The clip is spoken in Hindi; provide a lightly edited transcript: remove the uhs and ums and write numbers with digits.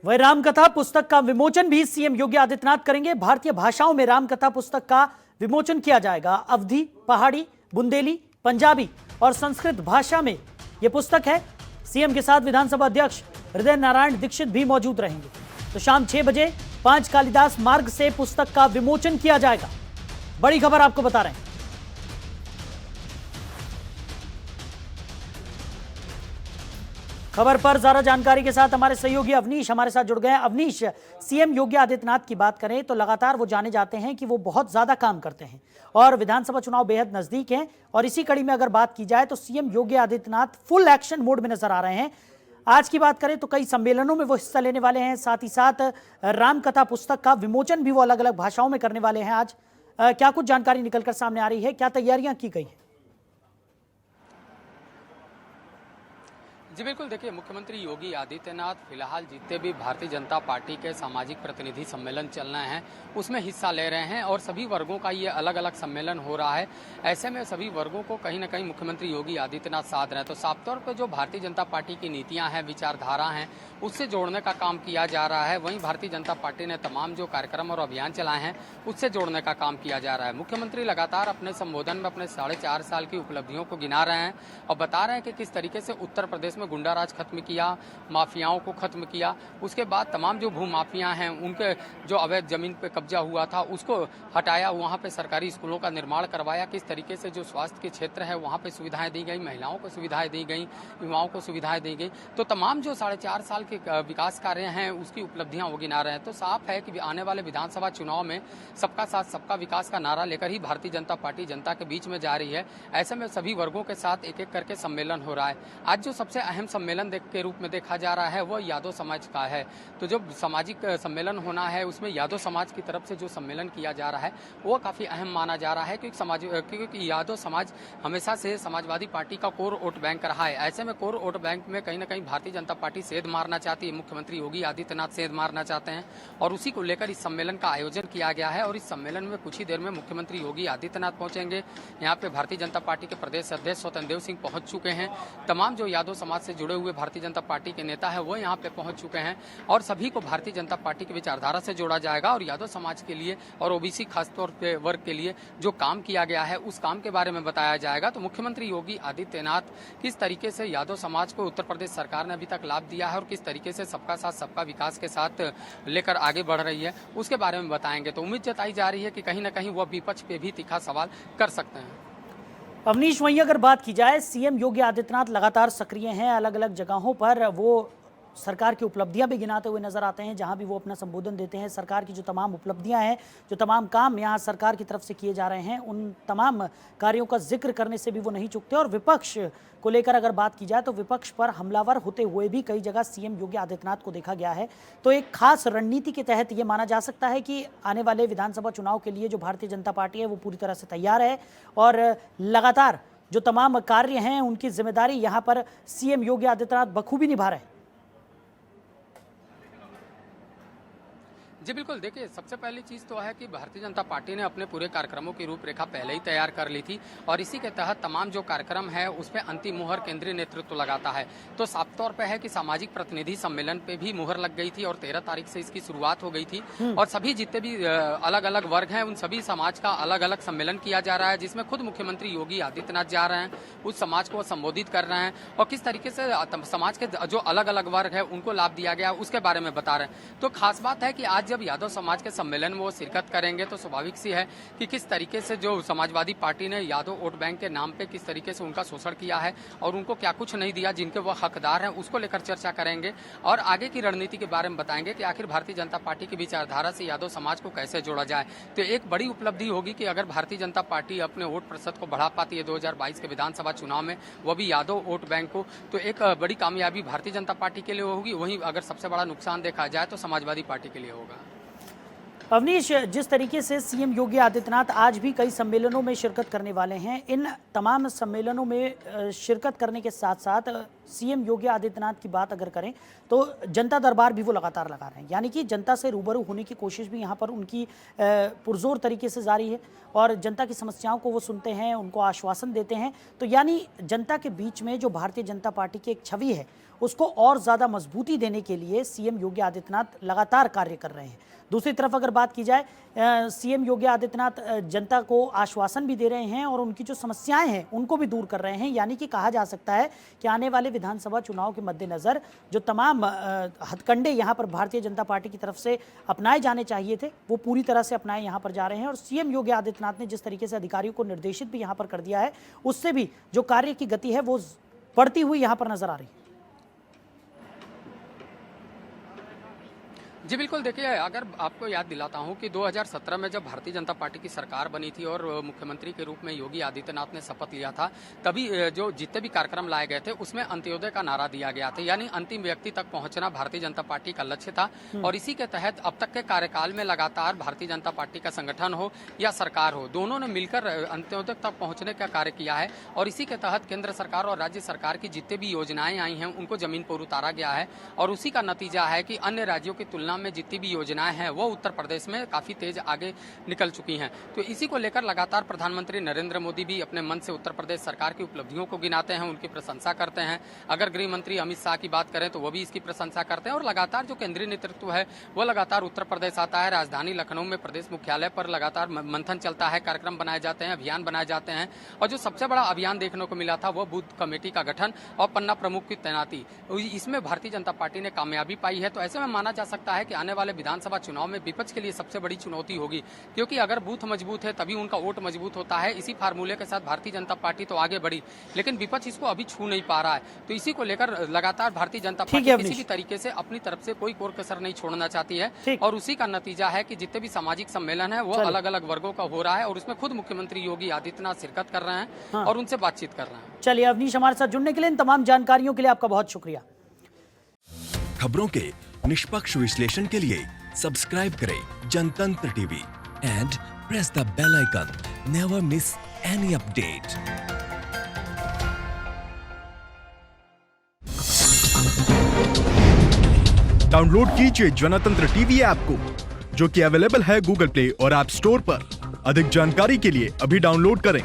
वह रामकथा पुस्तक का विमोचन भी सीएम योगी आदित्यनाथ करेंगे। भारतीय भाषाओं में रामकथा पुस्तक का विमोचन किया जाएगा। अवधी, पहाड़ी, बुंदेली, पंजाबी और संस्कृत भाषा में यह पुस्तक है। सीएम के साथ विधानसभा अध्यक्ष हृदय नारायण दीक्षित भी मौजूद रहेंगे। तो शाम 6 बजे 5 कालिदास मार्ग से पुस्तक का विमोचन किया जाएगा। बड़ी खबर आपको बता रहे हैं। खबर पर ज्यादा जानकारी के साथ हमारे सहयोगी अवनीश हमारे साथ जुड़ गए हैं। अवनीश, सीएम योगी आदित्यनाथ की बात करें तो लगातार वो जाने जाते हैं कि वो बहुत ज्यादा काम करते हैं और विधानसभा चुनाव बेहद नजदीक हैं। और इसी कड़ी में अगर बात की जाए तो CM Yogi Adityanath full action mode में नजर आ रहे हैं। आज की बात करें तो कई सम्मेलनों में वो हिस्सा लेने वाले हैं, साथ ही साथ रामकथा पुस्तक का विमोचन भी वो अलग अलग भाषाओं में करने वाले हैं। आज क्या कुछ जानकारी निकलकर सामने आ रही है, क्या तैयारियां की गई हैं? जी बिल्कुल, देखिए मुख्यमंत्री योगी आदित्यनाथ फिलहाल जितने भी भारतीय जनता पार्टी के सामाजिक प्रतिनिधि सम्मेलन चल रहे हैं उसमें हिस्सा ले रहे हैं और सभी वर्गों का ये अलग अलग सम्मेलन हो रहा है। ऐसे में सभी वर्गों को कहीं ना कहीं मुख्यमंत्री योगी आदित्यनाथ साध रहे हैं। तो साफ तौर पर जो भारतीय जनता पार्टी की नीतियां हैं, विचारधारा हैं, उससे जोड़ने का काम किया जा रहा है। वहीं भारतीय जनता पार्टी ने तमाम जो कार्यक्रम और अभियान चलाए हैं उससे जोड़ने का काम किया जा रहा है। मुख्यमंत्री लगातार अपने संबोधन में अपने 4.5 साल की उपलब्धियों को गिना रहे हैं और बता रहे हैं कि किस तरीके से उत्तर प्रदेश में गुंडा राज खत्म किया, माफियाओं को खत्म किया। उसके बाद तमाम जो भू माफिया हैं उनके जो अवैध जमीन पे कब्जा हुआ था उसको हटाया, वहां पे सरकारी स्कूलों का निर्माण करवाया। किस तरीके से जो स्वास्थ्य के क्षेत्र है वहां पे सुविधाएं दी गई, महिलाओं को सुविधाएं दी गई, युवाओं को सुविधाएं दी गई। तो तमाम जो 4.5 साल के विकास कार्य हैं उसकी उपलब्धियां वो गिना रहे हैं। तो साफ है कि आने वाले विधानसभा चुनाव में सबका साथ सबका विकास का नारा लेकर ही भारतीय जनता पार्टी जनता के बीच में जा रही है। ऐसे में सभी वर्गों के साथ एक एक करके सम्मेलन हो रहा है। आज जो सबसे अहम सम्मेलन के रूप में देखा जा रहा है वो यादव समाज का है। तो जो सामाजिक सम्मेलन होना है उसमें यादव समाज की तरफ से जो सम्मेलन किया जा रहा है वो काफी अहम माना जा रहा है, क्योंकि यादव समाज हमेशा से समाजवादी पार्टी का कोर वोट बैंक रहा है। ऐसे में कोर वोट बैंक में कहीं ना कहीं भारतीय जनता पार्टी सेध मारना चाहती है, मुख्यमंत्री योगी आदित्यनाथ सेध मारना चाहते हैं और उसी को लेकर इस सम्मेलन का आयोजन किया गया है। और इस सम्मेलन में कुछ ही देर में मुख्यमंत्री योगी आदित्यनाथ पहुंचेंगे। यहाँ पे भारतीय जनता पार्टी के प्रदेश अध्यक्ष स्वतंत्र देव सिंह पहुंच चुके हैं। तमाम जो यादव समाज से जुड़े हुए भारतीय जनता पार्टी के नेता है वो यहाँ पे पहुंच चुके हैं और सभी को भारतीय जनता पार्टी की विचारधारा से जोड़ा जाएगा। और यादव समाज के लिए और ओबीसी खासतौर पे वर्ग के लिए जो काम किया गया है उस काम के बारे में बताया जाएगा। तो मुख्यमंत्री योगी आदित्यनाथ किस तरीके से यादव समाज को उत्तर प्रदेश सरकार ने अभी तक लाभ दिया है और किस तरीके से सबका साथ सबका विकास के साथ लेकर आगे बढ़ रही है उसके बारे में बताएंगे। तो उम्मीद जताई जा रही है कि कहीं ना कहीं वह विपक्ष पे भी तीखा सवाल कर सकते हैं। अवनीश, वहीं अगर बात की जाए, सीएम योगी आदित्यनाथ लगातार सक्रिय हैं। अलग अलग जगहों पर वो सरकार की उपलब्धियां भी गिनाते हुए नजर आते हैं। जहां भी वो अपना संबोधन देते हैं, सरकार की जो तमाम उपलब्धियां हैं, जो तमाम काम यहां सरकार की तरफ से किए जा रहे हैं, उन तमाम कार्यों का जिक्र करने से भी वो नहीं चूकते। और विपक्ष को लेकर अगर बात की जाए तो विपक्ष पर हमलावर होते हुए भी कई जगह सीएम योगी आदित्यनाथ को देखा गया है। तो एक खास रणनीति के तहत ये माना जा सकता है कि आने वाले विधानसभा चुनाव के लिए जो भारतीय जनता पार्टी है वो पूरी तरह से तैयार है और लगातार जो तमाम कार्य हैं उनकी जिम्मेदारी यहाँ पर सीएम योगी आदित्यनाथ बखूबी निभा रहे हैं। जी बिल्कुल, देखिए सबसे पहली चीज़ तो है कि भारतीय जनता पार्टी ने अपने पूरे कार्यक्रमों की रूपरेखा पहले ही तैयार कर ली थी और इसी के तहत तमाम जो कार्यक्रम है उस पर अंतिम मुहर केंद्रीय नेतृत्व लगाता है। तो साफ तौर पे है कि सामाजिक प्रतिनिधि सम्मेलन पे भी मुहर लग गई थी और 13 तारीख से इसकी शुरुआत हो गई थी और सभी जितने भी अलग अलग वर्ग हैं उन सभी समाज का अलग अलग सम्मेलन किया जा रहा है, जिसमें खुद मुख्यमंत्री योगी आदित्यनाथ जा रहे हैं, उस समाज को संबोधित कर रहे हैं और किस तरीके से समाज के जो अलग अलग वर्ग है उनको लाभ दिया गया उसके बारे में बता रहे हैं। तो खास बात है कि आज जब यादव समाज के सम्मेलन में वो शिरकत करेंगे तो स्वाभाविक सी है कि किस तरीके से जो समाजवादी पार्टी ने यादव वोट बैंक के नाम पे किस तरीके से उनका शोषण किया है और उनको क्या कुछ नहीं दिया जिनके वो हकदार हैं उसको लेकर चर्चा करेंगे और आगे की रणनीति के बारे में बताएंगे कि आखिर भारतीय जनता पार्टी की विचारधारा से यादव समाज को कैसे जोड़ा जाए। तो एक बड़ी उपलब्धि होगी कि अगर भारतीय जनता पार्टी अपने वोट प्रतिशत को बढ़ा पाती है 2022 के विधानसभा चुनाव में, वो भी यादव वोट बैंक को, तो एक बड़ी कामयाबी भारतीय जनता पार्टी के लिए होगी। वहीं अगर सबसे बड़ा नुकसान देखा जाए तो समाजवादी पार्टी के लिए होगा। अवनीश, जिस तरीके से सीएम योगी आदित्यनाथ आज भी कई सम्मेलनों में शिरकत करने वाले हैं, इन तमाम सम्मेलनों में शिरकत करने के साथ साथ सीएम योगी आदित्यनाथ की बात अगर करें तो जनता दरबार भी वो लगातार लगा रहे हैं, यानी कि जनता से रूबरू होने की कोशिश भी यहाँ पर उनकी पुरजोर तरीके से जारी है और जनता की समस्याओं को वो सुनते हैं, उनको आश्वासन देते हैं। तो यानी जनता के बीच में जो भारतीय जनता पार्टी की एक छवि है उसको और ज़्यादा मजबूती देने के लिए सीएम योगी आदित्यनाथ लगातार कार्य कर रहे हैं। दूसरी तरफ अगर बात की जाए, सीएम योगी आदित्यनाथ जनता को आश्वासन भी दे रहे हैं और उनकी जो समस्याएं हैं उनको भी दूर कर रहे हैं। यानी कि कहा जा सकता है कि आने वाले विधानसभा चुनाव के मद्देनज़र जो तमाम हथकंडे यहाँ पर भारतीय जनता पार्टी की तरफ से अपनाए जाने चाहिए थे वो पूरी तरह से अपनाए यहाँ पर जा रहे हैं। और सीएम योगी आदित्यनाथ ने जिस तरीके से अधिकारियों को निर्देशित भी यहाँ पर कर दिया है, उससे भी जो कार्य की गति है वो बढ़ती हुई यहाँ पर नजर आ रही है। जी बिल्कुल, देखिए अगर आपको याद दिलाता हूं कि 2017 में जब भारतीय जनता पार्टी की सरकार बनी थी और मुख्यमंत्री के रूप में योगी आदित्यनाथ ने शपथ लिया था, तभी जो जितने भी कार्यक्रम लाए गए थे उसमें अंत्योदय का नारा दिया गया था, यानी अंतिम व्यक्ति तक पहुंचना भारतीय जनता पार्टी का लक्ष्य था। और इसी के तहत अब तक के कार्यकाल में लगातार भारतीय जनता पार्टी का संगठन हो या सरकार हो, दोनों ने मिलकर अंत्योदय तक पहुंचने का कार्य किया है। और इसी के तहत केंद्र सरकार और राज्य सरकार की जितने भी योजनाएं आई हैं उनको जमीन पर उतारा गया है। और उसी का नतीजा है कि अन्य राज्यों की तुलना में जितनी भी योजनाएं हैं वो उत्तर प्रदेश में काफी तेज आगे निकल चुकी हैं। तो इसी को लेकर लगातार प्रधानमंत्री नरेंद्र मोदी भी अपने मन से उत्तर प्रदेश सरकार की उपलब्धियों को गिनाते हैं, उनकी प्रशंसा करते हैं। अगर गृह मंत्री अमित शाह की बात करें तो वो भी इसकी प्रशंसा करते हैं। और लगातार जो केंद्रीय नेतृत्व है वो लगातार उत्तर प्रदेश आता है। राजधानी लखनऊ में प्रदेश मुख्यालय पर लगातार मंथन चलता है, कार्यक्रम बनाए जाते हैं, अभियान बनाए जाते हैं। और जो सबसे बड़ा अभियान देखने को मिला था वो बूथ कमेटी का गठन और पन्ना प्रमुख की तैनाती, इसमें भारतीय जनता पार्टी ने कामयाबी पाई है। तो ऐसे में माना जा सकता है कि आने वाले विधानसभा चुनाव में विपक्ष के लिए सबसे बड़ी चुनौती होगी, क्योंकि अगर बूथ मजबूत है तभी उनका वोट मजबूत होता है। इसी फार्मूले के साथ भारतीय जनता पार्टी तो आगे बढ़ी, लेकिन विपक्ष इसको अभी छू नहीं पा रहा है। तो इसी को लेकर लगातार भारतीय जनता पार्टी किसी भी तरीके से अपनी तरफ से कोई कोर कसर नहीं छोड़ना चाहती है। और उसी का नतीजा है कि जितने भी सामाजिक सम्मेलन है वो अलग अलग वर्गों का हो रहा है और उसमें खुद मुख्यमंत्री योगी आदित्यनाथ शिरकत कर रहे हैं और उनसे बातचीत कर रहे हैं। चलिए अवनीश, हमारे साथ जुड़ने के लिए, इन तमाम जानकारियों के लिए आपका बहुत शुक्रिया। खबरों के निष्पक्ष विश्लेषण के लिए सब्सक्राइब करें Jantantra TV and press the bell icon. Never miss any update. Download कीजिए जनतंत्र टीवी ऐप को, जो कि अवेलेबल है गूगल प्ले और ऐप स्टोर पर। अधिक जानकारी के लिए अभी डाउनलोड करें।